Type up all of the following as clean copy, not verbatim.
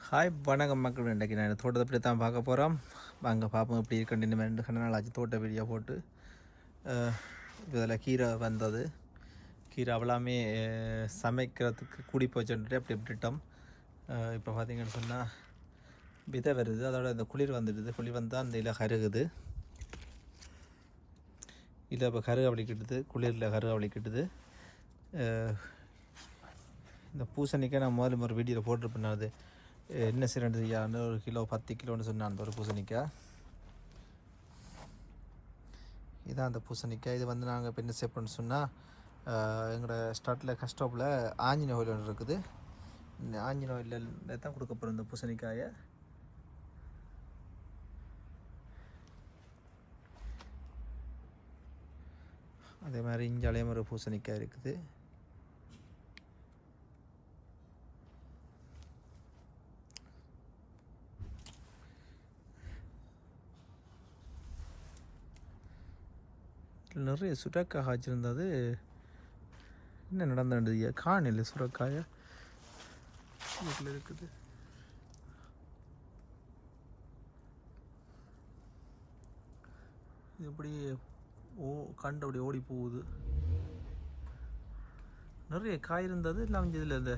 Hi வணக்கம் மக்கள். இன்றைக்கு நான் தோட்டத்தை பற்றி தான் பார்க்க போகிறோம். வாங்க பார்ப்போம் எப்படி இருக்குன்னு. இந்த 2 நாள் ஆச்சு தோட்ட வீடியோ போட்டு. இதில் கீரை வந்தது. கீரை அவ்வளாமே சமைக்கிறதுக்கு கூடி போச்சுன்ட்டு அப்படி விட்டுட்டோம். இப்போ பார்த்தீங்கன்னு சொன்னால் விதை வருது. அதோட இந்த குளிர் வந்துடுது. குளிர் வந்தால் அந்த இலை கருகுது. இல்லை இப்போ கருகு அவளிக்கிட்டுது. குளிரில் கருகு அவளிக்கிட்டுது. இந்த பூசணிக்காய் நான் முதல்ல ஒரு வீடியோவில் போட்டிருப்பேன். அது என்ன சிறண்டு செய்யான்னு ஒரு கிலோ 10 கிலோன்னு சொன்னான் அந்த ஒரு பூசணிக்காய். இதான் அந்த பூசணிக்காய். இது வந்து நாங்கள் இப்போ என்ன செய்யப்போன்னு சொன்னால் எங்களோட ஸ்டார்ட்டில் கஸ்டப்பில் ஆஞ்சின ஆயில் ஒன்று இருக்குது. இந்த ஆஞ்சின ஆயிலில் தான் கொடுக்க போகிறோம் இந்த பூசணிக்காயை. அதே மாதிரி இஞ்சாலையும் ஒரு பூசணிக்காய் இருக்குது. நிறைய சுரக்காய் காய்ச்சிருந்தது. என்ன நடந்தது காணில் சுரக்காய வீட்டில் இருக்குது. இது எப்படி கண்டு அப்படி ஓடி போகுது. நிறைய காய் இருந்தது. எல்லாம் இதில் இந்த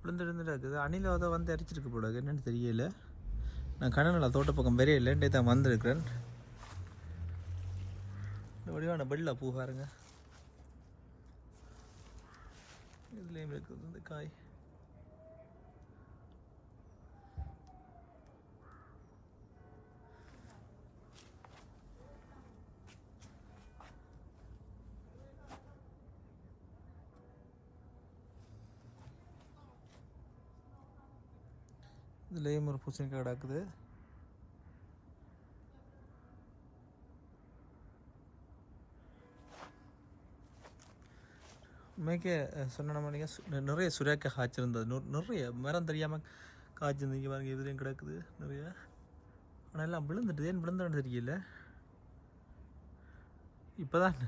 விழுந்துட்டு இருக்குது. அணில அதை வந்து அரிச்சிருக்கு போடாது. என்னென்னு தெரியல. நான் கண்ணனில் தோட்ட பக்கம் பெரிய இல்லைன்ட்டே தான் வந்திருக்கிறேன். வடிவான பெல்ல பூ பாருங்க. இதுலேயும் இருக்குது இந்த காய். இதுலேயும் ஒரு பூசணிக்காய் கிடக்குது. உண்மைக்கே சொன்ன மாதிரிங்க நிறைய சுரக்காய் காய்ச்சிருந்தது. நிறைய மரம் தெரியாமல் காய்ச்சிருந்தீங்க பாருங்க. இதுலேயும் கிடக்குது நிறைய. ஆனால் எல்லாம் விழுந்துட்டு ஏன் விழுந்தான்னு தெரியல. இப்போ தான்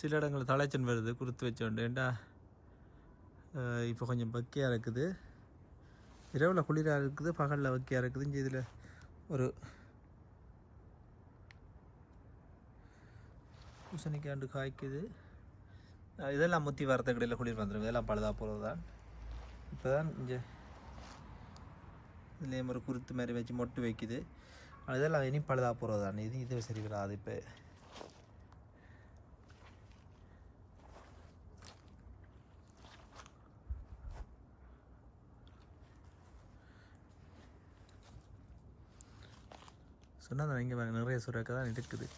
சில இடங்களில் தலைச்சன் வருது குறுத்து வச்சோண்டு. ஏண்டா இப்போ கொஞ்சம் பக்கியாக இருக்குது. இரவில் குளிராக இருக்குது, பகலில் வக்கியாக இருக்குது. இங்கே இதில் ஒரு பூசணிக்காண்டு காய்க்குது. இதெல்லாம் முத்தி வரத்த கடையில் குளிர் வந்துடும். இதெல்லாம் பழுதாக போகிறது தான். இப்போ தான் இங்கே இதுலேயும் ஒரு குருத்து மாதிரி வச்சு மொட்டு வைக்குது. இதெல்லாம் இனி பழுதாக போகிறது தான். இது சரி வராது. இப்போ சொன்னால் இங்கே நிறைய சுரக்காய் தான் இருக்குது.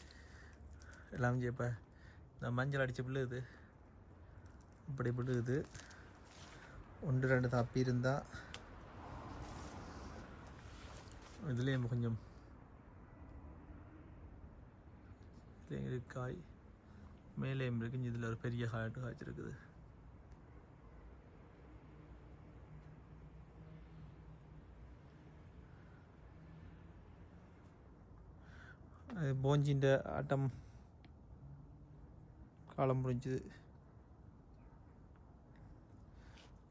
எல்லாம் இங்கே இப்போ இந்த மஞ்சள் அடித்த பிள்ளைது இப்படி விழுகுது. 1-2 தப்பி இருந்தால் இதுலேயும் கொஞ்சம் காய் மேலேயும் இருக்கு. இதில் ஒரு பெரிய காய்ட்டு காய்ச்சிருக்குது. போஞ்சின்ற ஆட்டம் காலம் முடிஞ்சுது.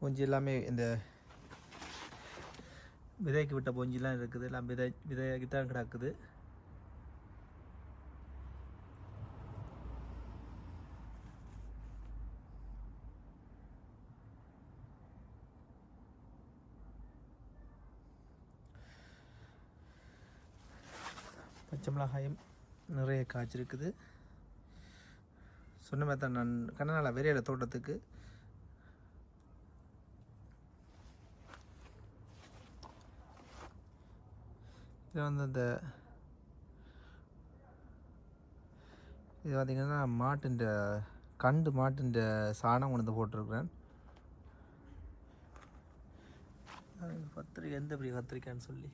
பொஞ்சி எல்லாமே இந்த விதைக்கு விட்ட பொஞ்சிலாம் இருக்குது. எல்லாம் விதைக்கிட்டான் கிடக்குது. பச்சை மிளகாயும் நிறைய காய்ச்சிருக்குது. சொன்ன மாதிரி தான் நான் கண்ணனால் வெறியில தோட்டத்துக்கு இதில் வந்து இந்த இது பார்த்திங்கன்னா மாட்டுன்ற சாணம் கொண்டு வந்து போட்டிருக்கிறேன். கத்திரிக்காய் எந்த பெரிய கத்திரிக்காய்ன்னு சொல்லி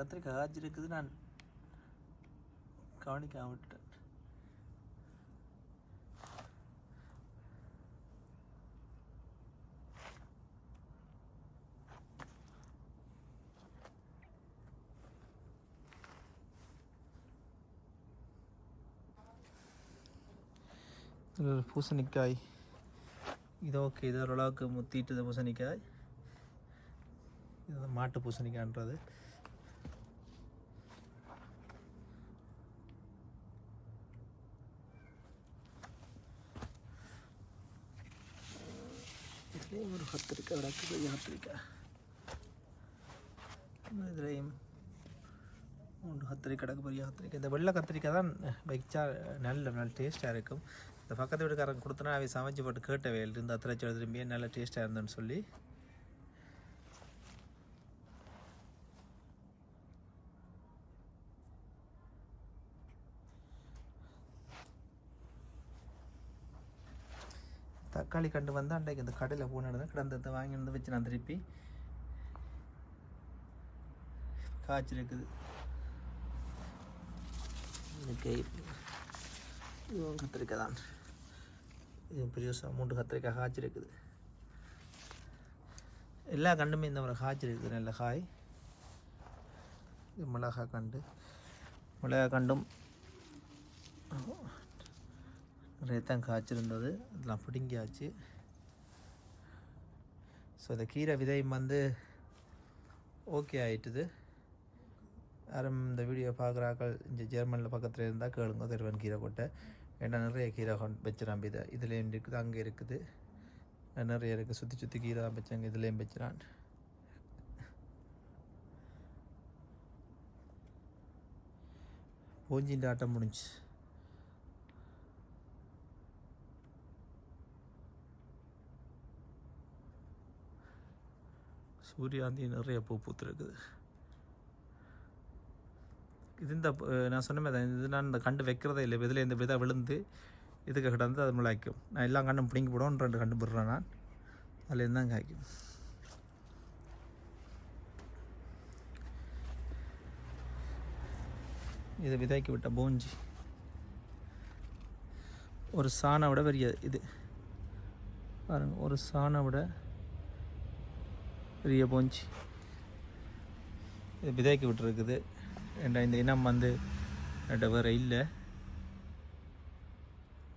கத்திரிக்காய் காய்ச்சிருக்குது. நான் கவனிக்காம விட்டுட்டேன். பூசணிக்காய் இது ஓகே, இது ஓரளவுக்கு முத்திட்டுது பூசணிக்காய். இது மாட்டு பூசணிக்காய்ன்றது. இதுலேயும் ஒரு கத்திரிக்காய் கிடக்குது, கத்திரிக்காய். இதுலேயும் 3 கத்திரிக்காய் கிடக்கு, பெரிய கத்திரிக்காய். இந்த வெள்ளை கத்திரிக்காய் தான் வச்சா நல்ல டேஸ்ட்டாக இருக்கும். இந்த பக்கத்து வீட்டுக்காரங்க கொடுத்தனா அவை சமைச்சு போட்டு கேட்டவே இருந்து அத்திரச்சி திரும்பியே நல்ல டேஸ்ட்டாக இருந்தேன்னு சொல்லி. தக்காளி கண்டு வந்து அன்றைக்கு இந்த கடையில் போனது கிடந்ததை வாங்கி வந்து வச்சு நான் திருப்பி காய்ச்சிருக்குது. இதுவும் கத்திரிக்காய் தான். இது பெரிய 3 கத்திரிக்காய் காய்ச்சிருக்குது. எல்லா கண்டுமே இந்த மாதிரி காய்ச்சிருக்குது, நல்ல காய். இது மிளகாய் கண்டு, மிளகாய் கண்டும் நிறைய தான் காய்ச்சிருந்தது. அதெல்லாம் பிடுங்கியாச்சு. ஸோ இந்த கீரை விதையும் வந்து ஓகே ஆகிட்டுது. யாரும் இந்த வீடியோ பார்க்குறாக்கள் இங்கே ஜெர்மனியில் பக்கத்தில் இருந்தால் கேளுங்க, தருவன் கீரை கொட்டை. ஏன்னா நிறைய கீரை வச்சுறான். இதை இதுலேயும் இருக்குது, அங்கே இருக்குது, நிறைய இருக்குது. சுற்றி கீரை தான் வச்சாங்க, இதுலேயும் வச்சுறான். போஞ்சின்ற ஆட்டம் முடிஞ்சு. சூரியாந்தி நிறைய பூ பூத்துருக்குது. இது இந்த நான் சொன்ன மாதிரி இது நான் இந்த கண்டு வைக்கிறதே இல்லை. இதில் இந்த விதை விழுந்து இதுக்கு கிடந்து அது முளைக்கும். நான் எல்லா கண்டும் பிடிங்கி போடுவோம், 2 கண்டு போடுறேன் நான். அதுலேருந்து தான் காய்க்கும். இதை விதைக்கி விட்ட போஞ்சி ஒரு சாணை விட பெரிய இது பாருங்க, ஒரு சாணை விட பெரிய போஞ்சி இது விதைக்கி விட்டுருக்குது. ஏன்னா இந்த இனம் வந்து வேறு இல்லை,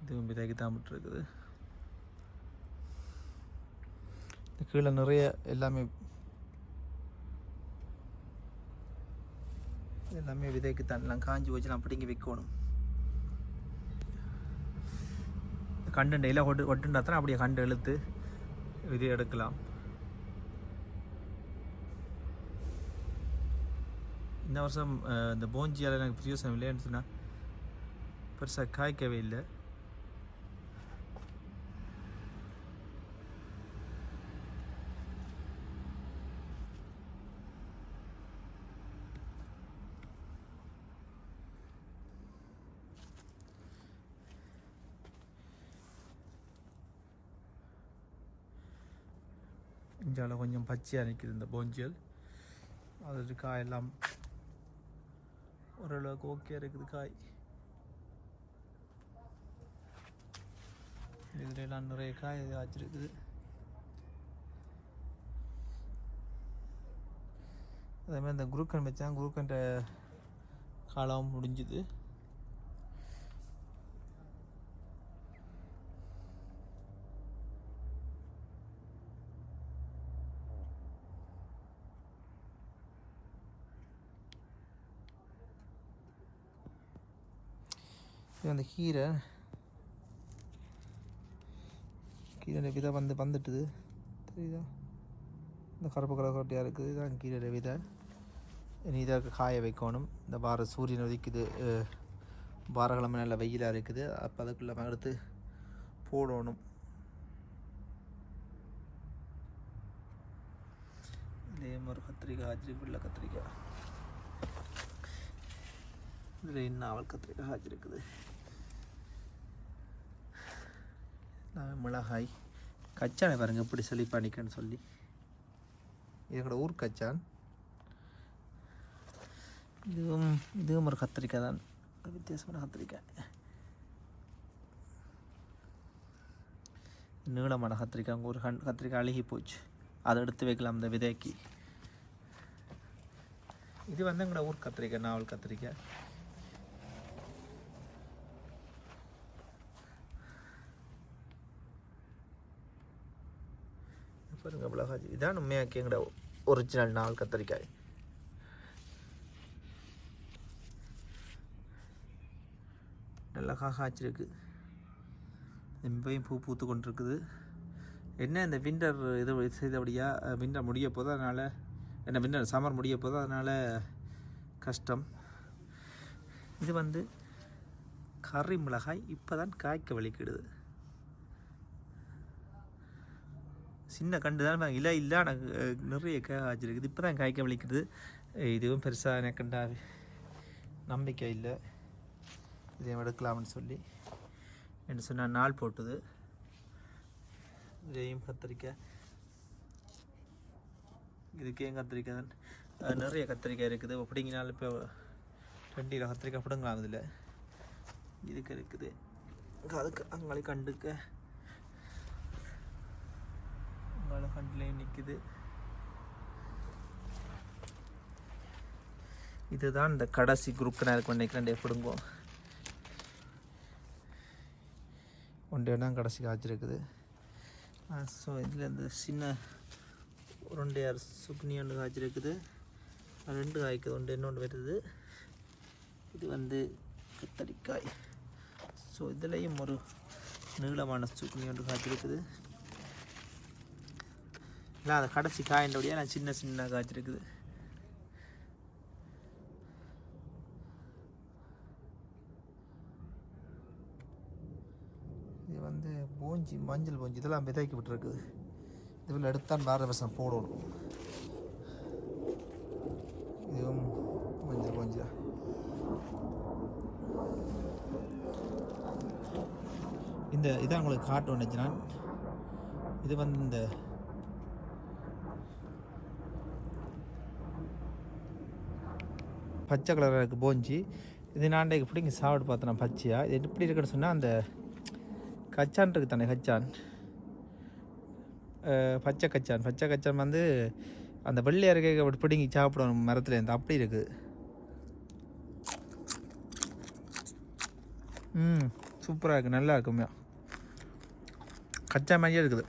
இதுவும் விதைக்கு தான் விட்டுருக்குது. இந்த கீழே நிறைய எல்லாமே விதைக்கு தான் காஞ்சி வச்சு நான் பிடிங்கி வைக்கணும். கண்டு இலை ஒட்டுண்டா தான் அப்படியே கண்டு இழுத்து விதை எடுக்கலாம். இந்த வருஷம் இந்த போஞ்சியால் எனக்கு பிரயோசனம் இல்லைன்னு சொன்னால் பெருசாக காய்க்கவே இல்லை. இஞ்சால கொஞ்சம் பச்சையாக நிற்கிது இந்த போஞ்சியல். அது காயெல்லாம் ஓரளவுக்கு ஓகே இருக்குது காய். இதுல எல்லாம் நிறைய காய் காய்ச்சிருக்குது. அதே மாதிரி இந்த குருக்கன் வச்சான், குருக்கன் காலம் முடிஞ்சுது. அந்த கீரை விதை வந்துட்டுது தெரியுதா? இந்த கருப்பு கலர் கொட்டையாக இருக்குது, இதுதான் கீரை விதை. இனி இதை காய வைக்கணும். இந்த வார சூரியன் ஒதுக்குது, வாரக்கிழமை நல்ல வெயிலாக இருக்குது. அப்போ அதுக்குள்ளே எடுத்து போடணும். இதுலேயும் ஒரு கத்திரிக்காய் வெள்ளை கத்திரிக்காய். இதில் இன்னும் அவள் கத்திரிக்காய் காய்ச்சிருக்குது. மிளகாய் கச்சானை பாருங்க எப்படி செழிப்பானிக்கன்னு சொல்லி. இது கூட ஊர் கச்சான். இதுவும் ஒரு கத்திரிக்காய் தான், வித்தியாசமான கத்திரிக்காய். நீளமான கத்திரிக்காய். அங்கே ஒரு கத்திரிக்காய் அழுகி போச்சு, அதை எடுத்து வைக்கலாம் இந்த விதைக்கு. இது வந்து எங்களோட ஊர் கத்திரிக்காய், நாவல் கத்திரிக்காய். பாருங்க இவ்வளோ காய்ச்சி. இதான் உண்மையாக்கி எங்கட ஒரிஜினல் நாள் கத்திரிக்காய். நல்லா காய்ச்சிருக்கு. எப்பயும் பூ பூத்து கொண்டிருக்குது. என்ன இந்த விண்டர் இது செய்தபடியாக விண்டர் முடிய போதும், அதனால் என்ன விண்டர் சம்மர் முடிய போதும், அதனால் கஷ்டம். இது வந்து கறி மிளகாய் இப்போ தான் காய்க்க வலிக்கிடுது. சின்ன கண்டு தான் இல்லை இல்லை, எனக்கு நிறைய காய்ச்சிருக்குது. இப்போ தான் காய்க்க வலிக்குது. இதுவும் பெருசாக எனக்குண்டா நம்பிக்கை இல்லை. இதையும் எடுக்கலாம்னு சொல்லி என்ன சொன்னால் நாள் போட்டுது. இதையும் கத்திரிக்காய், இதுக்கேயும் கத்திரிக்காய் தான் நிறைய கத்திரிக்காய் இருக்குது. பிடிங்கினாலும் இப்போ 2 கிலோ கத்திரிக்காய் பிடுங்கலாம். இதில் இதுக்கு இருக்குது. அதுக்கு அங்கே கண்டுக்க அங்கே கண்டுலேயும் நிற்குது. இதுதான் இந்த கடைசி குரூப் நேருக்கு நினைக்கிறேன். பிடுங்குவோம். ஒன்றே தான் கடைசி காய்ச்சிருக்குது. ஸோ இதில் இந்த சின்ன 2 சுப்னி ஒன்று காய்ச்சிருக்குது. 2 காய்க்குது. ஒன்று இன்னொன்று வருது. இது வந்து கத்தரிக்காய். ஸோ இதுலேயும் ஒரு நீளமான சுப்னி ஒன்று காய்ச்சிருக்குது. இல்லை அதை கடைசி காயின்றபடியாக நான் சின்ன சின்ன காய்ச்சிருக்குது. இது வந்து போஞ்சி, மஞ்சள் போஞ்சி, இதெல்லாம் விதைக்கு விட்டுருக்குது. இதில் எடுத்தான் 12 வருஷம் போடணும். இதுவும் மஞ்சள் போஞ்சி தான். இந்த இதான் உங்களுக்கு காட்டு வந்துச்சு. நான் இது வந்து இந்த பச்சை கலராக இருக்குது போஞ்சி. இது நாண்டைக்கு பிடிங்க சாப்பிட்டு பார்த்தேன் நான் பச்சையாக. இது எப்படி இருக்குன்னு சொன்னால் அந்த கச்சான் இருக்குது தானே, கச்சான், பச்சை கச்சான். பச்சை கச்சான் வந்து அந்த வெள்ளை அருகே அப்படி பிடிங்கி சாப்பிடணும் மரத்துலேருந்து. அப்படி இருக்குது. சூப்பராக இருக்குது. நல்லா இருக்குமே. கச்சா மாதிரியே இருக்குது.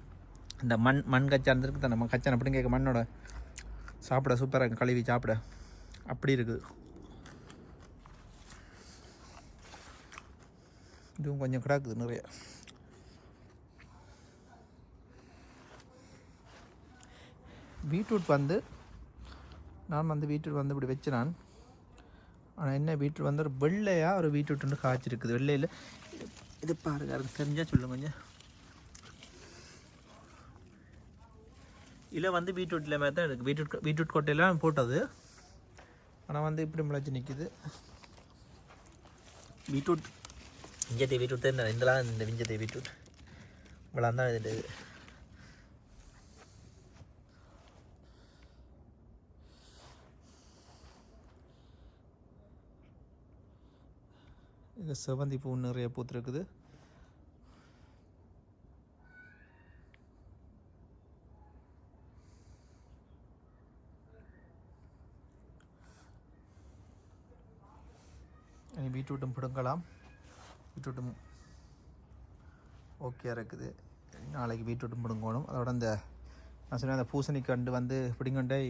இந்த மண் கச்சான் இருக்குது தானே, நம்ம கச்சான் அப்படி கேட்க மண்ணோட சாப்பிட சூப்பராக இருக்குது. கழுவி சாப்பிட அப்படி இருக்குது. இதுவும் கொஞ்சம் கிடக்குது நிறைய. பீட்ரூட் வந்து நான் வந்து பீட்ரூட் வந்து இப்படி வச்சு நான், ஆனால் என்ன பீட்ரூட் வந்து ஒரு வெள்ளையாக ஒரு பீட்ரூட் வந்து காய்ச்சிருக்குது. வெள்ளையில் இது பாருங்க, அது தெரிஞ்சால் சொல்லுங்க கொஞ்சம். இல்லை வந்து பீட்ரூட்டில் மாதிரி தான் இருக்குது. பீட்ரூட் கொட்டையெல்லாம் போட்டது, ஆனால் வந்து இப்படி முளைச்சி நிற்கிது. பீட்ரூட் விஞ்சத்தை பீட்ரூட் தான் இதெல்லாம். இந்த விஞ்சத்தை பீட்ரூட் இவ்வளோ தான் இது. இங்கே செவந்தி பூ நிறைய பூத்துருக்குது. இனி பீட்ரூட்டும் பிடுங்கலாம். பீட்ரூட்டும் ஓகே இருக்குது. நாளைக்கு பீட்ரூட்டும் பிடுங்கணும். அதோட அந்த நான் சொன்னேன் அந்த பூசணிக்கண்டு வந்து பிடிங்கண்டே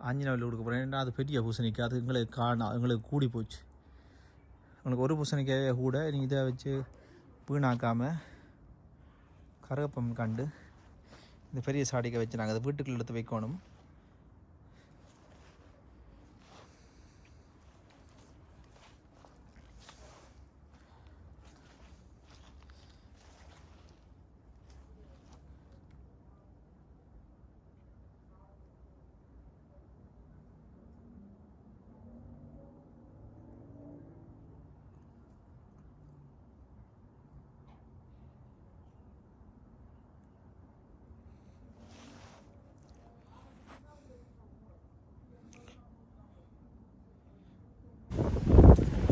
ஆஞ்சநேயில் கொடுக்க போகிறேன். ஏன்னா அது பெரிய பூசணிக்காய். அது எங்களுக்கு எங்களுக்கு கூடி போச்சு. உங்களுக்கு ஒரு பூசணிக்காயே கூட நீங்கள் இதை வச்சு வீணாக்காமல் கருவேப்பம் கண்டு இந்த பெரிய சாடிக்கை வச்சு நாங்கள் அதை வீட்டுக்குள்ள எடுத்து வைக்கணும்.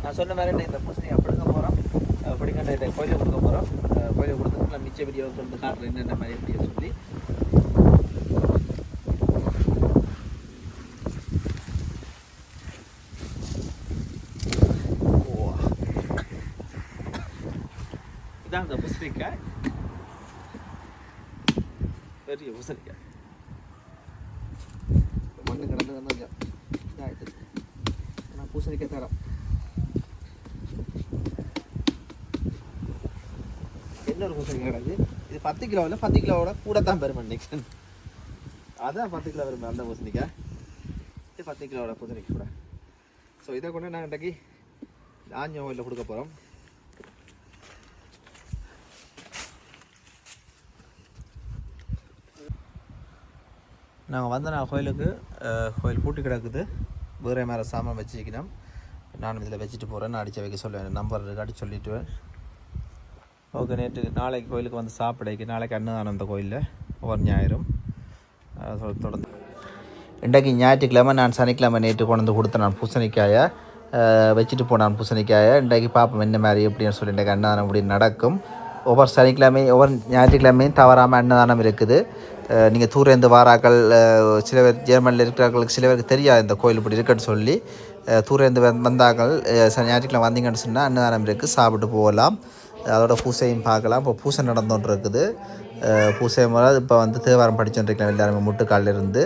நான் சொன்ன மாதிரி இந்த பூசணி அப்படிங்க போகிறோம். அப்படிங்கிற இதை கோயிலை கொடுக்க போகிறோம். கோயிலை கொடுத்துட்டு நான் மிச்ச வீடியோ சொல்லிட்டு காட்டுறேன் என்னென்ன மாதிரி எப்படின்னு சொல்லி. இதான் அந்த பூசணிக்காய். பெரிய பூசணிக்காய் மண்ணு கிடந்து கொஞ்சம் இதாகிட்டு. ஆனால் பூசணிக்காய் தரம் இன்னொரு பூசணிக்காய் கிடக்கு. இது 10 கிலோவில் 10 கிலோவோட கூட தான் பெரும் அன்னைக்கு. அதான் 10 கிலோ வரும் அந்த பூசணிக்காய். இது 10 கிலோவோட பூசணிக்காய் கூட. ஸோ இதை கொண்டு நாங்கள் இன்றைக்கி ஆஞ்ச ஓயிலில் கொடுக்க போகிறோம். நாங்கள் வந்த கோயிலுக்கு கோயில் பூட்டி கிடக்குது. வேறு மேலே சாமான் வச்சுக்கணும். நானும் இதில் வச்சுட்டு போகிறேன். நான் அடித்து வைக்க சொல்லுவேன். நம்பர் அடித்து சொல்லிவிட்டுவேன். ஓகே. நாளைக்கு கோயிலுக்கு வந்து சாப்பிடைக்கு நாளைக்கு அன்னதானம் அந்த கோயிலில் ஒவ்வொரு ஞாயிறும் தொடர்ந்து. இன்றைக்கு ஞாயிற்றுக்கிழமை, நான் சனிக்கிழமை நேற்று கொண்டு வந்து கொடுத்தேன். நான் பூசணிக்காயை வச்சுட்டு போனான். பூசணிக்காயை இன்றைக்கு பார்ப்போம் என்ன மாதிரி எப்படின்னு சொல்லி இன்றைக்கு அன்னதானம் இப்படி நடக்கும். ஒவ்வொரு சனிக்கிழமையும் ஒவ்வொரு ஞாயிற்றுக்கிழமையும் தவறாமல் அன்னதானம் இருக்குது. நீங்கள் தூரேந்து வாராக்கள் சில பேர் ஜெர்மனியில் இருக்கிறவர்களுக்கு சில பேருக்கு தெரியாது இந்த கோயில் இப்படி இருக்குன்னு சொல்லி. தூரேந்து வந்தாக்கள் ஞாயிற்றுக்கிழமை வந்தீங்கன்னு சொன்னால் அன்னதானம் இருக்குது, சாப்பிட்டு போகலாம். அதோட பூசையும் பார்க்கலாம். இப்போ பூசை நடந்துகிட்டு இருக்குது. பூசை முறை இப்போ வந்து தேவாரம் படிச்சுட்டுருக்கலாம் எல்லாருமே முட்டுக்காலில் இருந்து.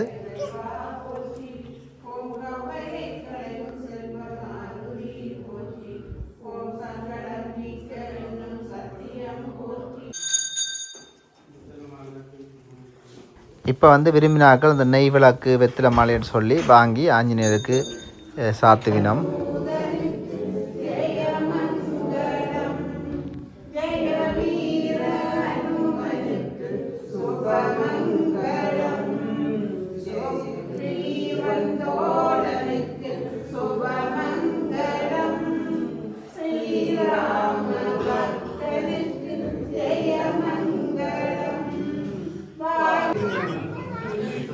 இப்போ வந்து விரும்பினாக்கள் இந்த நெய் விளக்கு வெத்தில மாலைன்னு சொல்லி வாங்கி ஆஞ்சநேயருக்கு சாத்துவினம்.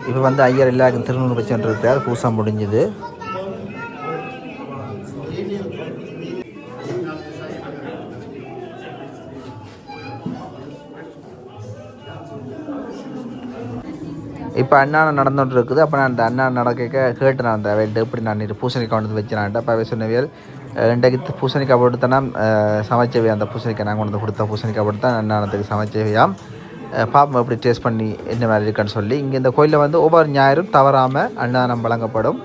இப்போ வந்து ஐயர் எல்லாருக்கும் திருநூறு வச்சுட்டு இருக்கார். பூசை முடிஞ்சுது. இப்போ அண்ணாணம் நடந்துகிட்டு இருக்குது. அப்போ நான் அந்த அண்ணா நடக்க கேட்டு நான் அந்த வேண்டு எப்படி நான் பூசணிக்காய் கொண்டு வந்து வச்சுனான்ட்டு அப்போ சொன்னவியல் இன்றைக்கு பூசணிக்காய் போட்டு தானே சமைச்சவையா. அந்த பூசணிக்காய் நாங்கள் கொண்டு வந்து கொடுத்த பூசணிக்காய் போட்டு தான் அண்ணாணத்துக்கு சமைச்சவையாம். பாப்போம் எப்படி டேஸ்ட் பண்ணி என்ன மாதிரி இருக்குன்னு சொல்லி. இங்கே இந்த கோயிலில் வந்து ஒவ்வொரு ஞாயிறும் தவறாமல் அன்னதானம் வழங்கப்படும்.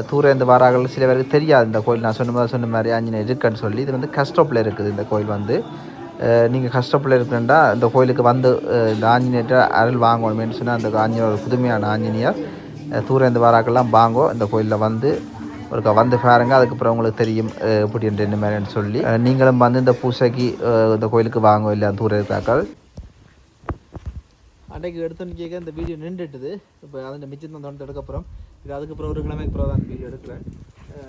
தூரேந்து வாரார்கள் சில பேருக்கு தெரியாது இந்த கோயில். நான் சொன்ன மாதிரி ஆஞ்சநேயர் இருக்குன்னு சொல்லி. இது வந்து கஷ்டப்பில் இருக்குது இந்த கோயில் வந்து. நீங்கள் கஷ்டப்பில் இருக்குன்னா இந்த கோயிலுக்கு வந்து இந்த ஆஞ்சநேயர் அருள் வாங்கணுமேனு சொன்னால் அந்த ஆஞ்சநேயர் புதுமையான ஆஞ்சநேயர் தூரேந்து வாராக்கெல்லாம் வாங்கோ இந்த கோயிலில் வந்து ஒருக்கா வந்து பாருங்க. அதுக்கப்புறம் உங்களுக்கு தெரியும் எப்படி என்ன மாதிரின்னு சொல்லி. நீங்களும் வந்து இந்த பூசைக்கு இந்த கோயிலுக்கு வாங்கோ இல்லை தூர இருக்காக்கள். அன்றைக்கு எடுத்தோன்னு கேட்க இந்த வீடியோ நின்றுட்டுது. இப்போ அதில் மிச்சம் தான் தோண்டு எடுக்கப்புறம் இது அதுக்கப்புறம் ஒரு கிழமைக்கு அப்புறம் தான் வீடியோ எடுக்கிறேன்.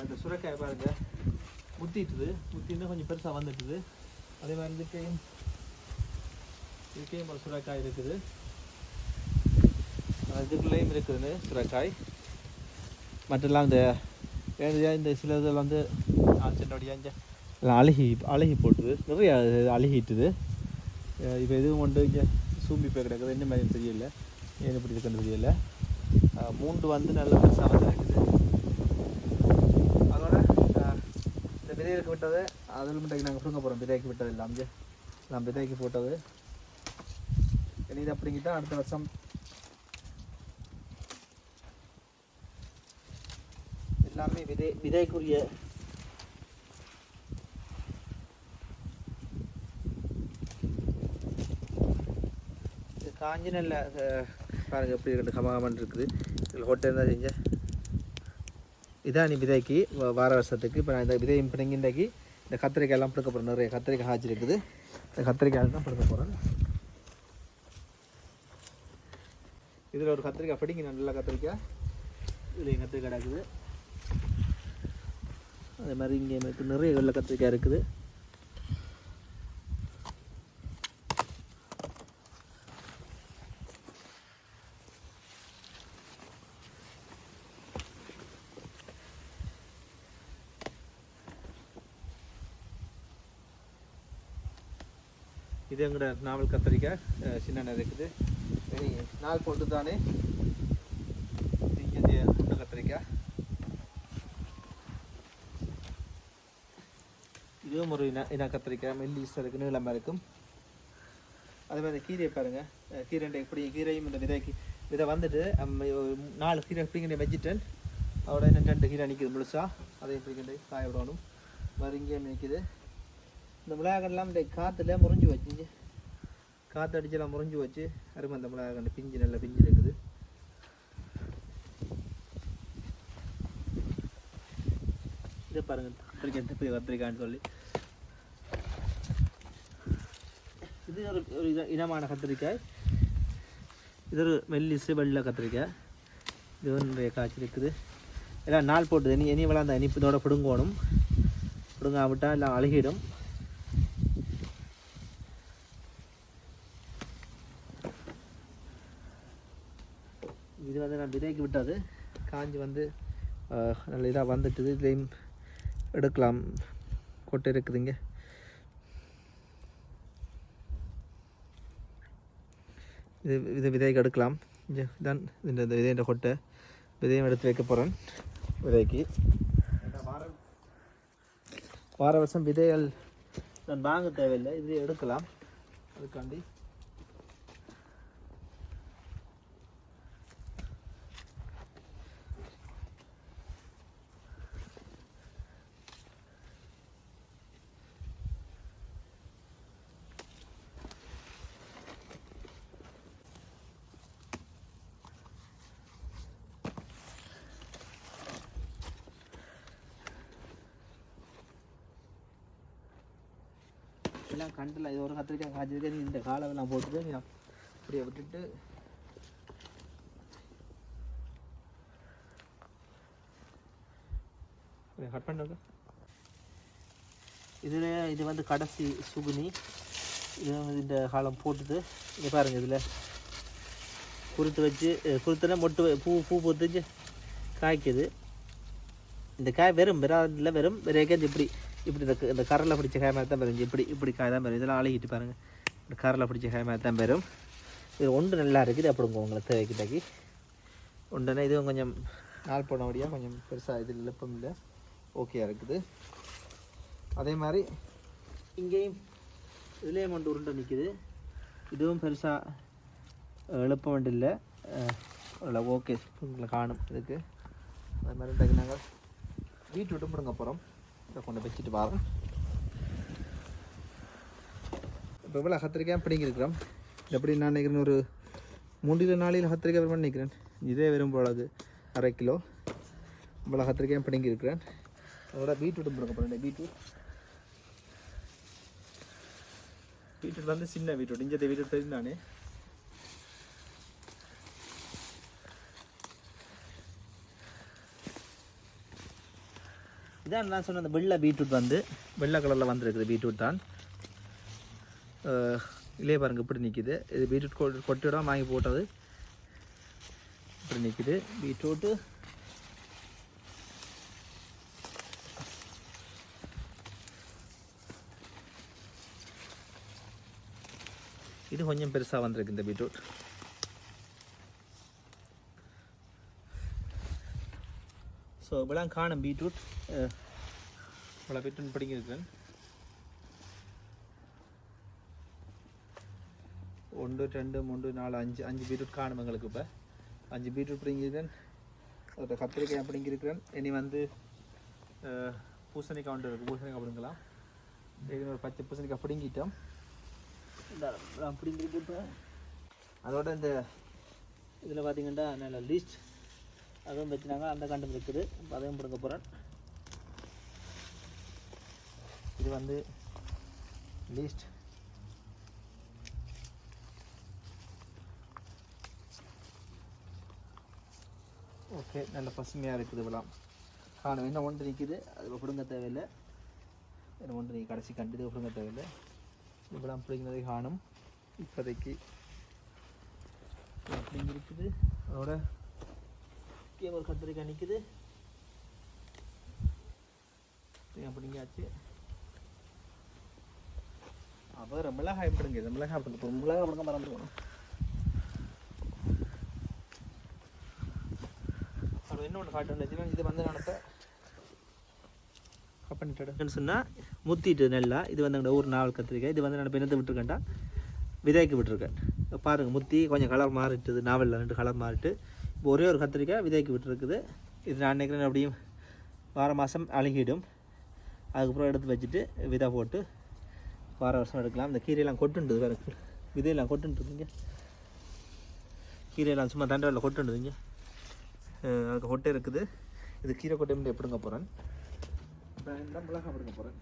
இந்த சுரைக்காய் பாருங்கள் முத்தின்னு கொஞ்சம் பெருசாக வந்துட்டுது. அதே மாதிரி இதுக்கையும் ஒரு சுரைக்காய் இருக்குது. இதுக்குள்ளேயும் இருக்குதுன்னு சுரைக்காய். மற்றெல்லாம் இந்த சில இதில் வந்து ஆச்சனுடைய எல்லாம் அழுகி போட்டுது. நிறைய அழுகிட்டுது. இப்போ எதுவும் கொண்டு இங்கே சூம்பி போய் கிடக்குது. என்ன மாதிரி தெரியல, ஏன் இப்படி இருக்குன்னு தெரியல. மூண்டு வந்து நல்ல பெருசாக வந்து இருக்குது. அதோட இந்த விதைகளுக்கு விட்டது அதில் மட்டும் நாங்கள் பிடுங்க போகிறோம். விதைக்கு விட்டது இல்லாமல் எல்லாம் விதைக்கு போட்டது. இது அப்படிங்கிட்டா அடுத்த வருஷம் எல்லாமே விதைக்குரிய காஞ்சி நல்ல பாருங்கள் எப்படி இருக்குது, கமகமன் இருக்குது. இதில் ஹோட்டல் தான் செஞ்ச இதான் நீ விதைக்கு வார வருஷத்துக்கு. இப்போ நான் இந்த விதையும் பிடிங்கி இன்றைக்கி இந்த கத்திரிக்காய் எல்லாம் பிடிக்க போகிறேன். நிறைய கத்திரிக்காய் காய்ச்சி இருக்குது. இந்த கத்திரிக்காய் தான் பிடிக்க போகிறேன். இதில் ஒரு கத்திரிக்காய் பிடிங்கி நல்ல கத்திரிக்காய். இதில் கத்திரிக்காய் இருக்குது. அதே மாதிரி இங்கே நிறைய வெள்ளை கத்திரிக்காய் இருக்குது. இது எங்கட நாவல் கத்திரிக்காய் சின்ன இருக்குது. நாள் போட்டு தானே முட்டை கத்திரிக்காய். இதுவும் ஒரு இன கத்திரிக்காய். மெல்லிசாக இருக்குது, நீளமாக இருக்கும். அதே மாதிரி கீரையை பாருங்கள், கீரை எப்படி கீரையும் இந்த விதை வந்துட்டு 4 கீரை எப்படிங்கிற வெஜிடன் அதோட இன்னும் 2 கீரை நிற்கிது முழுசாக, அதை எப்படிங்கிற காய விடணும். மாதிரி இங்கேயும் நிற்கிது. இந்த மிளகாக்கெல்லாம் இந்த காற்றுல முறிஞ்சு வச்சுங்க, காற்று அடிச்செல்லாம் முறிஞ்சு வச்சு அருமை. அந்த மிளகாக்கண்டு பிஞ்சு நல்ல பிஞ்சு இருக்குது. இதை பாருங்கள், கத்திரிக்காய்ன்னு சொல்லி இது ஒரு இனமான கத்திரிக்காய். இது ஒரு மெல்லிசு வெள்ளை கத்திரிக்காய். இது நிறைய காய்ச்சி இருக்குது. எல்லாம் நாள் போட்டுது. இனி அந்த இனிப்பதோட பிடுங்கணும். பிடுங்காவிட்டால் எல்லாம் அழுகிடும். இது வந்து நான் விதைக்கு விட்டது, காஞ்சி வந்து நல்ல இதாக வந்துட்டுது. இதுலேயும் எடுக்கலாம், கொட்டை இருக்குதுங்க. இது விதைக்கு எடுக்கலாம். இதுதான் இந்த விதைன்ற கொட்டை. விதையும் எடுத்து வைக்க போகிறேன் விதைக்கு. வார வருஷம் விதைகள் நான் வாங்க தேவையில்லை, இது எடுக்கலாம். அதுக்காண்டி எல்லாம் கண்டில் இது ஒரு கத்திரிக்காய் காய்ச்சிருக்கேன். இந்த காலெல்லாம் போட்டுட்டு அப்படியே விட்டுட்டு கட் பண்ணுங்க. இதில் இது வந்து கடைசி சுகுனி. இது வந்து இந்த காலம் போட்டுட்டு இங்கே பாருங்கள், இதில் குறுத்து வச்சு குறுத்துனா மொட்டு பூ பொத்துச்சு காய்க்குது. இந்த காய் வெறும் விராதில் வெறும் விரைக்காய் இப்படி இந்த கரில் பிடிச்ச காய் மாதிரி தான் பெறும். இப்படி காய் தான் பெறும். இதெல்லாம் அழகிட்டு பாருங்கள், இந்த கரில் பிடிச்ச காய் மாதிரி தான் பெறும். இது ஒன்று நல்லா இருக்குது. அப்படிங்க உங்களுக்கு தேவைக்கிட்டாக்கி ஒன்றுனா இதுவும் கொஞ்சம் நாள் போனபடியாக கொஞ்சம் பெருசாக இது இழப்பம் இல்லை, ஓகேயா இருக்குது. அதே மாதிரி இங்கேயும் இதுலேயும் ஒன்று உருண்டை நிற்கிது. இதுவும் பெருசாக எழுப்ப வேண்டியில்லை, ஓகே உங்களை காணும் இதுக்கு. அதே மாதிரி நாங்கள் பீட்ரூட்டும் பிடுங்க போகிறோம். இதை கொண்டு வச்சுட்டு வரோம். இப்போ இவ்வளோ கத்திரிக்காய் பிடிங்கிருக்கிறோம். எப்படி நான் நினைக்கிறேன், ஒரு 3-4 கத்திரிக்காய் வரும் நினைக்கிறேன். இதே வெறும் போலது 1/2 கிலோ இவ்வளோ கத்திரிக்காய் பிடிங்கிருக்கிறேன். அதோட பீட்ரூட்டும் பிடுங்க போகிறேன். பீட்ரூட் வந்து சின்ன பீட்ரூட், இங்கே பீட்ரூட் தெரியும் நானே. இதான் நான் சொன்ன அந்த வெள்ளை பீட்ரூட் வந்து வெள்ளை கலரில் வந்துருக்குது பீட்ரூட் தான். இல்லையே பாருங்கள் இப்படி நிற்கிது. இது பீட்ரூட் கொட்டிவிடாம வாங்கி போட்டது. இப்படி நிற்கிது பீட்ரூட்டு. இது கொஞ்சம் பெருசாக வந்திருக்கு இந்த பீட்ரூட். ஸோ இப்போலாம் காணும் பீட்ரூட். இவ்வளோ பீட்ரூட் பிடிங்கிருக்கிறேன். 1 2 3 4 5 பீட்ரூட் காணும் எங்களுக்கு. இப்போ 5 பீட்ரூட் பிடிங்கிருக்கிறேன். அதோட கத்திரிக்காய் பிடிங்கிருக்கிறேன். இனி வந்து பூசணிக்காய் ஒன்று இருக்குது, பூசணிக்காய் பிடுங்கலாம். இது ஒரு பச்சை பூசணிக்காய் பிடுங்கிட்டோம். பிடிங்கிருக்கு. இப்போ அதோட இந்த இதில் பார்த்தீங்கன்னா நல்ல லீஸ்ட் அதுவும் வச்சுனாங்க, அந்த கண்டும் இருக்குது. அதையும் பிடுங்க போகிறேன். இது வந்து லீஸ்ட். ஓகே, நல்ல பசுமையாக இருக்குது. இப்போலாம் காணும். இன்னும் ஒன்று நிற்கிது, அது பிடுங்க தேவையில்லை. இன்னும் ஒன்று நீங்கள் கடைசி கண்டு பிடுங்க தேவையில்லை. இப்போலாம் பிடிங்கிறதை காணும். இப்போதைக்கு அப்படிங்க இருக்குது. அதோட ஒரு கத்திரிக்காய் நிற்குது. அப்படிங்காச்சு. அப்புறம் மிளகாய் பிடுங்க. இது மிளகாய் பிடுங்க. மிளகாய் பிடுங்க மறந்துடுவோம். அது இன்னொன்று காட்டு வந்துச்சுன்னா இது வந்து நடத்த கட் பண்ணிட்டு சொன்னால் முத்திட்டு நல்லா. இது வந்து எங்கள் ஊர் நாவல் கத்திரிக்காய். இது வந்து நான் பின்னத்தை விட்டுருக்கேன்டா. விதைக்கு விட்டுருக்கேன். பாருங்கள் முத்தி கொஞ்சம் கலர் மாறிட்டுது, நாவலில் 2 கலர் மாறிட்டு இப்போ ஒரே ஒரு கத்திரிக்காய் விதைக்கு விட்டுருக்குது. இது நான் நினைக்கிறேன் அப்படியும் வார மாதம் அழுகிடும். அதுக்கப்புறம் எடுத்து வச்சுட்டு விதை போட்டு வார வருஷம் எடுக்கலாம். இந்த கீரையெல்லாம் கொட்டுண்டுது வேறு, விதையெல்லாம் கொட்டுன்றதுங்க, கீரையெல்லாம் சும்மா தண்டரில் கொட்டுண்டுதுங்க. அதுக்கு கொட்டை இருக்குது. இது கீரை கொட்டை மட்டும் எப்படிங்க போகிறேன், இப்போ இந்த மிளகாய் எப்படிங்க போகிறேன்.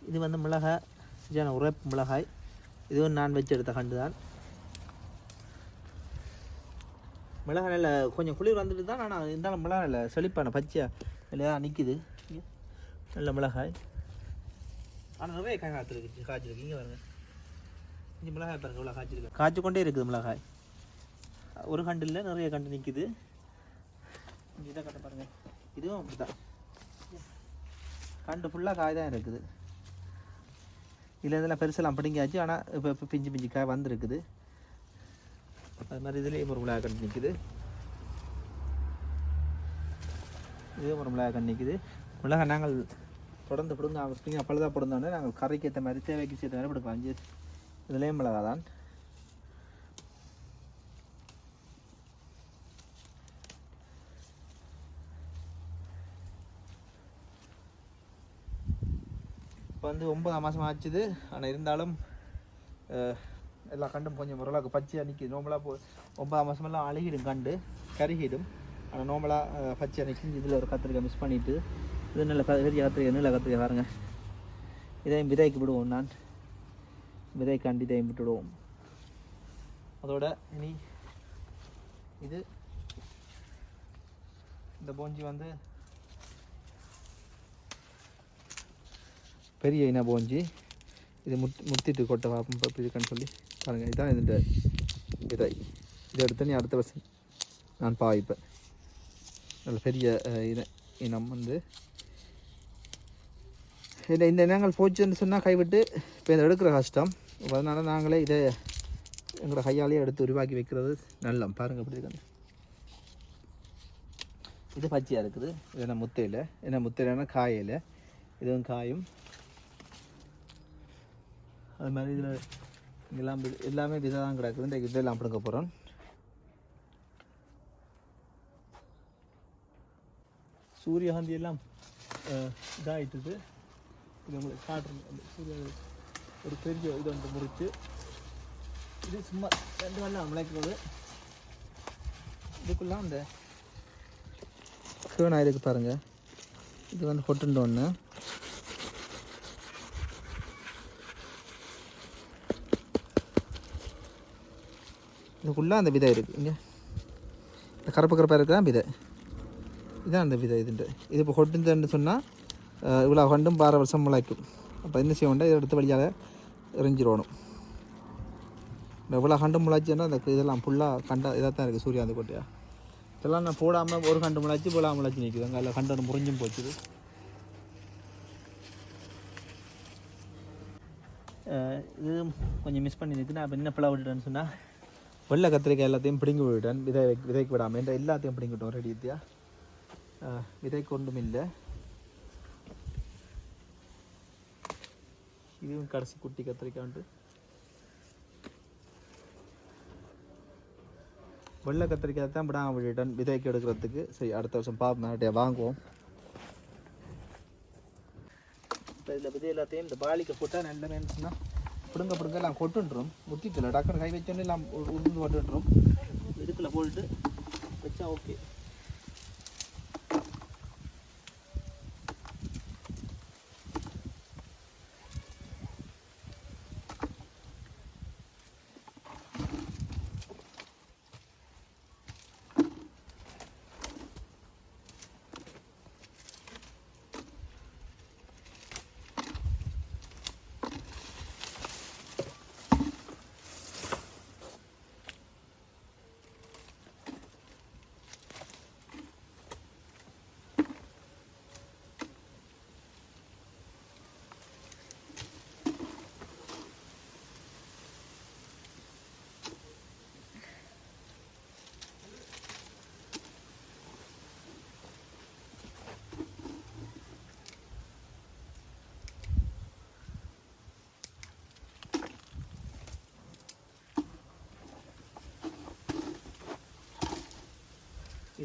இது வந்து மிளகாய், சரியான உரைப்பு மிளகாய். இதுவும் நான் வச்சு எடுத்த கண்டு தான். மிளகாய் நல்ல கொஞ்சம் குளிர் வந்துட்டு தான், ஆனால் இருந்தாலும் மிளகாய் நல்ல செழிப்பான பச்சையாக இல்லையா நிற்கிது. நல்ல மிளகாய், ஆனால் நிறைய காய் காய்ச்சிருக்கு. காய்ச்சிருக்கு பாருங்க, இங்கே மிளகாய் பாருங்க இவ்வளோ காய்ச்சிருக்கு. காய்ச்சி கொண்டே இருக்குது மிளகாய். ஒரு கண்டு இல்லை, நிறைய கண்டு நிற்கிது. இதை கட்ட பாருங்கள், இதுவும் அப்படி தான் கண்டு ஃபுல்லாக காய் தான் இருக்குது. இதில் இதெல்லாம் பெருசெல்லாம் பிடிங்காச்சு, ஆனால் இப்போ பிஞ்சு பிஞ்சு காய் வந்துருக்குது. அது மாதிரி இதுலேயும் ஒரு மிளகாய் கண்டு நிற்குது. இதுவும் ஒரு மிளகாய் கண்டு நிற்குது. மிளகாய் நாங்கள் தொடர்ந்து பிடுங்க பிடிங்க அப்பொழுதாக பிடுந்தோடனே நாங்கள் கரைக்கு ஏற்ற மாதிரி தேவைக்கு சேர்த்த மாதிரி பிடிக்கலாம். இதுலேயும் மிளகாய் தான். இப்போ வந்து 9 மாதம் ஆச்சுது. ஆனால் இருந்தாலும் எல்லா கண்டும் கொஞ்சம் ஓரளவுக்கு பச்சையாக நிற்கிது. நோம்பலாக 9 மாதமெல்லாம் அழுகிடும், கண்டு கருகிடும். ஆனால் நோம்பலாக பச்சையாக நிற்கி. இதில் ஒரு கத்திரிக்காய் மிஸ் பண்ணிவிட்டு, இது நல்ல பெரிய கத்திரிக்காய், நீல கத்திரிக்காய் பாருங்க. இதையும் விதைக்கு விடுவோம், நான் விதைக்காண்டி இதையும் விட்டுடுவோம். அதோட இனி இது இந்த போஞ்சி வந்து பெரிய இன போஞ்சி. இது முத்திட்டு கொட்டை பார்ப்போம் இதுக்குன்னு சொல்லி பாருங்கள். இதுதான் இந்த விதை. இதை எடுத்து நீ அடுத்த வருஷம் நான் பாய்ப்பேன். நல்ல பெரிய இனம் வந்து இந்த இனங்கள் போச்சுன்னு சொன்னால் கைவிட்டு இப்போ இதை எடுக்கிற கஷ்டம். அதனால் நாங்களே இதை எங்களோட கையாலேயே எடுத்து உருவாக்கி வைக்கிறது நல்லம். பாருங்கள் அப்படி இருக்காங்க. இது பச்சையாக இருக்குது. இது என்ன முத்தையில், என்ன முத்தையிலன்னா காயில், இதுவும் காயும். அது மாதிரி இதில் இங்கெல்லாம் எல்லாமே விதை தான் கிடக்குது. இந்த இதெல்லாம் பிடுங்க போகிறோம். சூரியகாந்தி எல்லாம் இதாகிட்டுது. இது உங்களுக்கு காட்டுறது சூரிய ஒரு பெரிய இது வந்து முறிச்சு, இது சும்மா 2 வெள்ளம் முளைக்கிறது. இதுக்குள்ள அந்த கேனா இருக்கு பாருங்கள். இது வந்து கொட்டுண்டோன்னு இதுக்குள்ளே அந்த விதை இருக்குது. இங்கே இந்த கருப்பு கருப்பாக இருக்குது தான் விதை. இதுதான் அந்த விதை. இது இப்போ கொட்டுதுன்னு சொன்னால் இவ்வளோ கண்டும் 12 வருஷம் முளைக்கும். அப்போ என்ன செய்ய வேண்டாம், இதை எடுத்து வழியாக எரிஞ்சிடணும். இந்த இவ்வளோ கண்டு முளைச்சுன்னா அந்த இதெல்லாம் ஃபுல்லாக கண்டா இதாக தான் இருக்குது. சூரியகாந்தி கொட்டையா இதெல்லாம் நான் போடாமல் ஒரு கண்டு முளைச்சி இவ்வளோ முளைச்சி நிற்குது. அங்கே அதில் கண்டு முறிஞ்சும் போச்சுது. இது கொஞ்சம் மிஸ் பண்ணி நிற்குது. நான் இப்போ என்ன பிள்ளை விட்டுட்டேன்னு சொன்னால், வெள்ளை கத்திரிக்காய் எல்லாத்தையும் பிடுங்கி விட்டுட்டேன். விதைக்கு விடாமல் என்ற எல்லாத்தையும் பிடுங்கிட்டோம் ரெடி இத்தியா. விதைக்கு ஒன்றும் இல்லை. இதுவும் கடைசி குட்டி கத்திரிக்காய்ட்டு. வெள்ளை கத்திரிக்காய் தான் விடாமல் விட்டுட்டேன் விதைக்கு எடுக்கிறதுக்கு. சரி, அடுத்த வருஷம் பார்ப்போம், நிறைய வாங்குவோம். இப்போ இதில் விதை எல்லாத்தையும் இந்த பாலிக்க போட்டால் நல்ல வேணும்னா பிடுங்க எல்லாம் கொட்டுன்றோம். முட்டிக்கல டக்குன்னு கை வச்சோன்னு எல்லாம் உருந்து போட்டுன்றோம். இதுக்குள்ள போட்டு வச்சா ஓகே.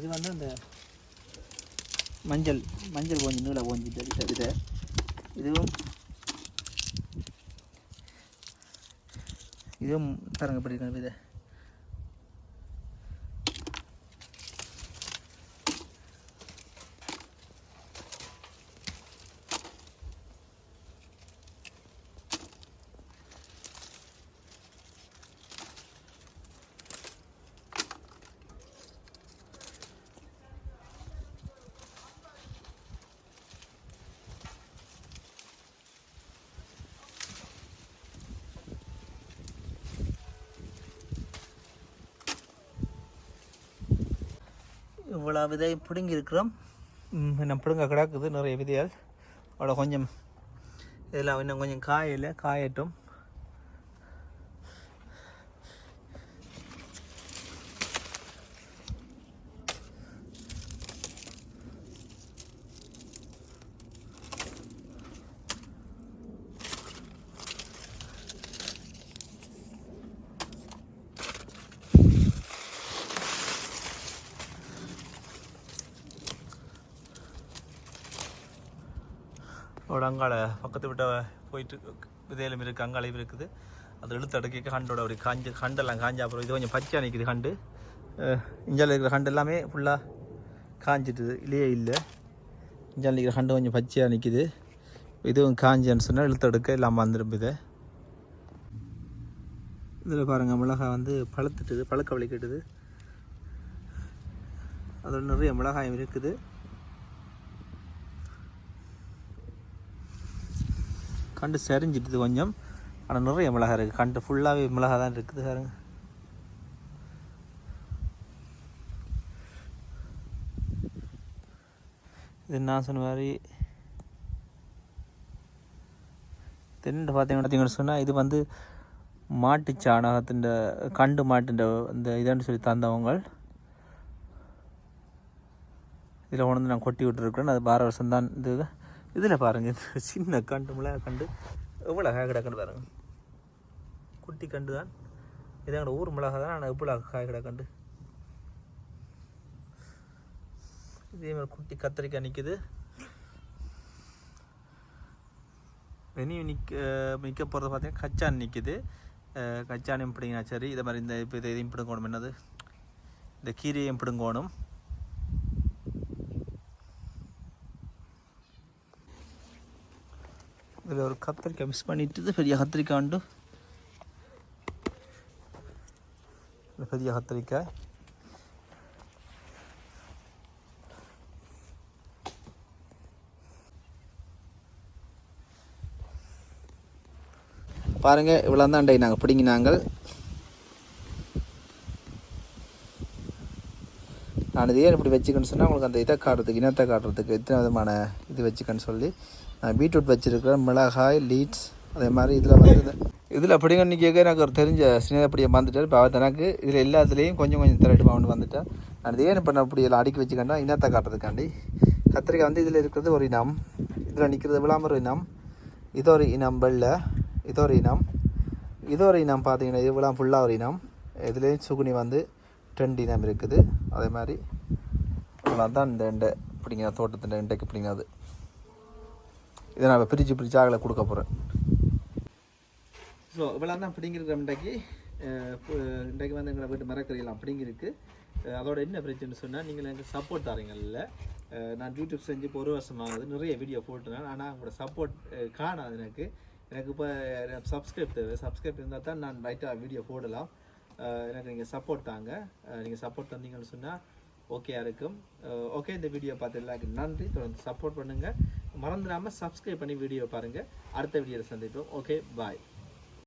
இது வந்து அந்த மஞ்சள் கொஞ்சம் நீள ஓஞ்சிட்டு இது இதுவும் பாருங்க எப்படி இருக்கு இது. இவ்வளோ விதை பிடுங்கி இருக்கிறோம். இன்னும் பிடுங்க கிடக்குது நிறைய விதைகள். அவ்வளோ கொஞ்சம் இதில் இன்னும் கொஞ்சம் காயட்டும். ஒரு அங்காள பக்கத்து விட்ட போயிட்டு விதையிலும் இருக்குது, அங்காளையும் இருக்குது. அது இழுத்து அடுக்க கண்டோட அப்படி கண்டெல்லாம் காஞ்சா அப்புறம் இது கொஞ்சம் பச்சையாக நிற்கிது கண்டு. இஞ்சால் இருக்கிற கண்டு எல்லாமே ஃபுல்லாக காஞ்சிட்டுது, இல்லையே இல்லை. இஞ்சால் இருக்கிற கண்டு கொஞ்சம் பச்சையாக நிற்கிது. இதுவும் காஞ்சின்னு சொன்னால் இழுத்து அடுக்க இல்லாமல் வந்துடும். இதில் பாருங்கள், மிளகாய் வந்து பழுக்க வலிக்கிட்டுது. அதோட நிறைய மிளகாயம் இருக்குது. கண்டு சரிஞ்சிட்டுது கொஞ்சம், ஆனால் நிறைய மிளகாய் இருக்குது. கண்டு ஃபுல்லாகவே மிளகாய் தான் இருக்குது பாருங்க. இது நான் சொன்ன மாதிரி தென்னை பார்த்தீங்கன்னு சொன்னால் இது வந்து மாட்டு சாணகத்தின் கண்டு மாட்டுன்ற இந்த இதுன்னு சொல்லி தந்தவங்க. இதில் கொண்டு நான் கொட்டி விட்டுருக்குறேன். அது 12 வருஷம் தான். இதில் பாருங்கள், இந்த சின்ன கண்டு மிளகாய் கண்டு எவ்வளோ காய் கிடக்குன்னு பாருங்கள். குட்டி கண்டு தான் இது, எங்களோட ஊர் மிளகாய் தான். ஆனால் எவ்வளோ காய் கிடக்கண்டு. இதே மாதிரி குட்டி கத்திரிக்காய் நிற்குது. இனியும் நிற்க போகிறது பார்த்தீங்கன்னா கச்சான் நிற்குது. கச்சானையும் பிடிங்கினா சரி. இதை மாதிரி இந்த இப்போ இதையும் பிடுங்கணும். என்னது, இந்த கீரையும் பிடுங்கணும். இதில் ஒரு கத்திரிக்காய் மிஸ் பண்ணிட்டு, பெரிய கத்திரிக்காய் உண்டு. பெரிய கத்திரிக்காய் பாருங்கள். இவ்வளோ தான் அண்டை நாங்கள் பிடிங்கினாங்கள். நான் இதே இப்படி வச்சுக்கன்னு சொன்னால் உங்களுக்கு அந்த இதை காட்டுறதுக்கு, இனத்தை காட்டுறதுக்கு எத்தனை விதமான இது வச்சுக்கன்னு சொல்லி நான் பீட்ரூட் வச்சுருக்கிறேன், மிளகாய், லீட்ஸ். அதே மாதிரி இதில் வந்து இதில் அப்படிங்கன்னு கேட்க எனக்கு ஒரு தெரிஞ்ச சின்னப்படியை வந்துட்டார். இப்போ அவர் எனக்கு இதில் எல்லாத்துலேயும் கொஞ்சம் திரட்டுமா ஒன்று வந்துட்டேன். நான் இதே என்ன பண்ண அப்படி எல்லாம் அடுக்கி வச்சுக்கண்டா இனத்தை காட்டுறதுக்காண்டி. கத்திரிக்காய் வந்து இதில் இருக்கிறது ஒரு இனம், இதில் நிற்கிறது விளாமர் இனம், இது ஒரு இனம் வெள்ளை, இது ஒரு இனம் பார்த்தீங்கன்னா இது விழா ஃபுல்லாக ஒரு இனம். இதுலேயும் சுகுனி வந்து 2 இனம் இருக்குது. அதே மாதிரி இவ்வளோ தான் இந்த எண்டை பிடிங்க, தோட்டத்தின் எண்டைக்கு பிடிங்காது. இதை நான் பிரித்து ஆகலை கொடுக்க போகிறேன். ஸோ இவ்வளோ தான் பிடிங்கிருக்கிற இன்றைக்கு வந்து எங்களை வீட்டு மரக்கறியெல்லாம் பிடிங்கிருக்கு. அதோட என்ன பிரச்சனைன்னு சொன்னால், நீங்கள் எனக்கு சப்போர்ட் தரீங்கல்ல. நான் யூடியூப் செஞ்சு இப்போ 1 வருஷம் ஆகுது, நிறைய வீடியோ போட்டுறேன். ஆனால் உங்களோட சப்போர்ட் காணாது. எனக்கு இப்போ சப்ஸ்கிரைப் தேவை. சப்ஸ்கிரைப் இருந்தால் தான் நான் ரைட்டாக வீடியோ போடலாம். எனக்கு நீங்கள் சப்போர்ட் தாங்க. நீங்கள் சப்போர்ட் தந்தீங்கன்னு சொன்னால் ஓகேயா இருக்கும். ஓகே, இந்த வீடியோ பார்த்து எல்லாருக்கும் நன்றி. தொடர்ந்து சப்போர்ட் பண்ணுங்கள். மறந்துடாமல் சப்ஸ்கிரைப் பண்ணி வீடியோ பாருங்கள். அடுத்த வீடியோவில் சந்திப்போம். ஓகே, பாய்.